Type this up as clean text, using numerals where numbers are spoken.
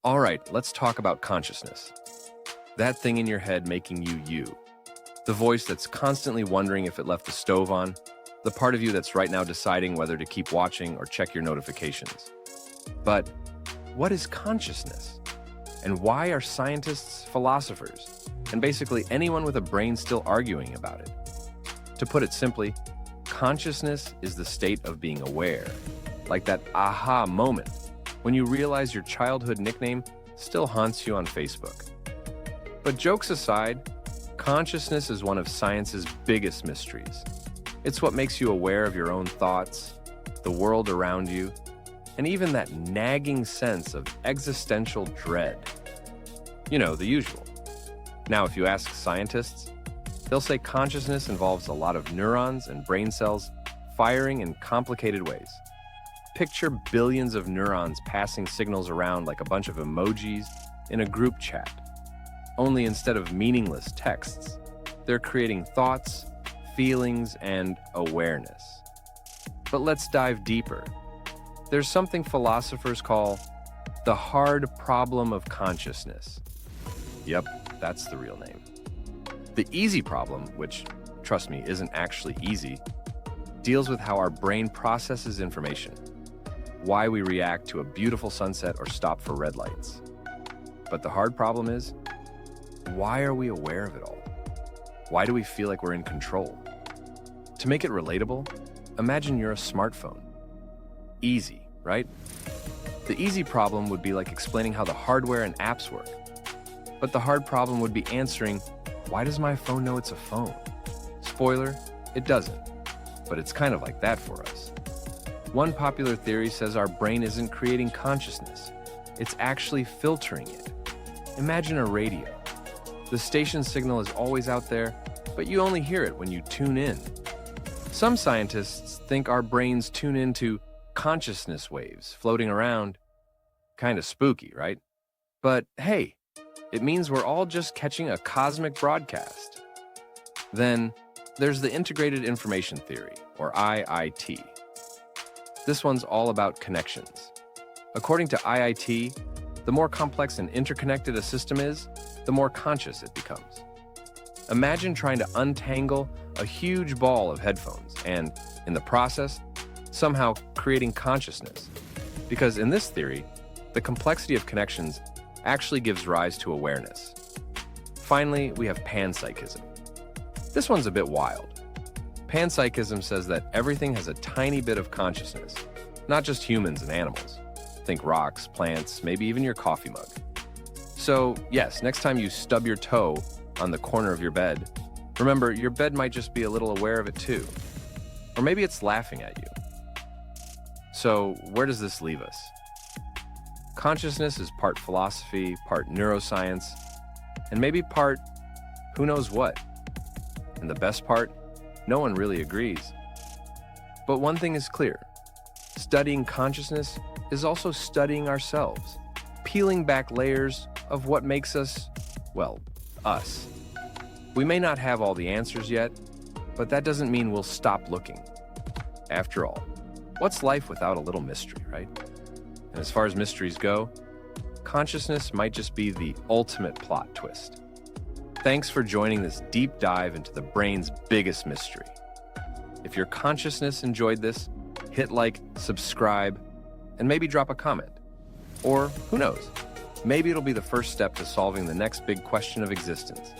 All right, let's talk about consciousness. That thing in your head making you you. The voice that's constantly wondering if it left the stove on. The part of you that's right now deciding whether to keep watching or check your notifications. But what is consciousness? And why are scientists, philosophers, and basically anyone with a brain still arguing about it? To put it simply, consciousness is the state of being aware, like that aha moment when you realize your childhood nickname still haunts you on Facebook. But jokes aside, consciousness is one of science's biggest mysteries. It's what makes you aware of your own thoughts, the world around you, and even that nagging sense of existential dread. You know, the usual. Now, if you ask scientists, they'll say consciousness involves a lot of neurons and brain cells firing in complicated ways. Picture billions of neurons passing signals around like a bunch of emojis in a group chat. Only instead of meaningless texts, they're creating thoughts, feelings, and awareness. But let's dive deeper. There's something philosophers call the hard problem of consciousness. Yep, that's the real name. The easy problem, which, trust me, isn't actually easy, deals with how our brain processes information, why we react to a beautiful sunset or stop for red lights. But the hard problem is, why are we aware of it all? Why do we feel like we're in control? To make it relatable, imagine you're a smartphone. Easy, right? The easy problem would be like explaining how the hardware and apps work. But the hard problem would be answering, why does my phone know it's a phone? Spoiler, it doesn't. But it's kind of like that for us. One popular theory says our brain isn't creating consciousness. It's actually filtering it. Imagine a radio. The station signal is always out there, but you only hear it when you tune in. Some scientists think our brains tune into consciousness waves floating around. Kind of spooky, right? But hey, it means we're all just catching a cosmic broadcast. Then there's the Integrated Information Theory, or IIT. This one's all about connections. According to IIT, the more complex and interconnected a system is, the more conscious it becomes. Imagine trying to untangle a huge ball of headphones and, in the process, somehow creating consciousness. Because in this theory, the complexity of connections actually gives rise to awareness. Finally, we have panpsychism. This one's a bit wild. Panpsychism says that everything has a tiny bit of consciousness, not just humans and animals. Think rocks, plants, maybe even your coffee mug. So, yes, next time you stub your toe on the corner of your bed, remember, your bed might just be a little aware of it too. Or maybe it's laughing at you. So, where does this leave us? Consciousness is part philosophy, part neuroscience, and maybe part who knows what. And the best part, no one really agrees. But one thing is clear. Studying consciousness is also studying ourselves, peeling back layers of what makes us, well, us. We may not have all the answers yet, but that doesn't mean we'll stop looking. After all, what's life without a little mystery, right? And as far as mysteries go, consciousness might just be the ultimate plot twist. Thanks for joining this deep dive into the brain's biggest mystery. If your consciousness enjoyed this, hit like, subscribe, and maybe drop a comment. Or who knows, maybe it'll be the first step to solving the next big question of existence.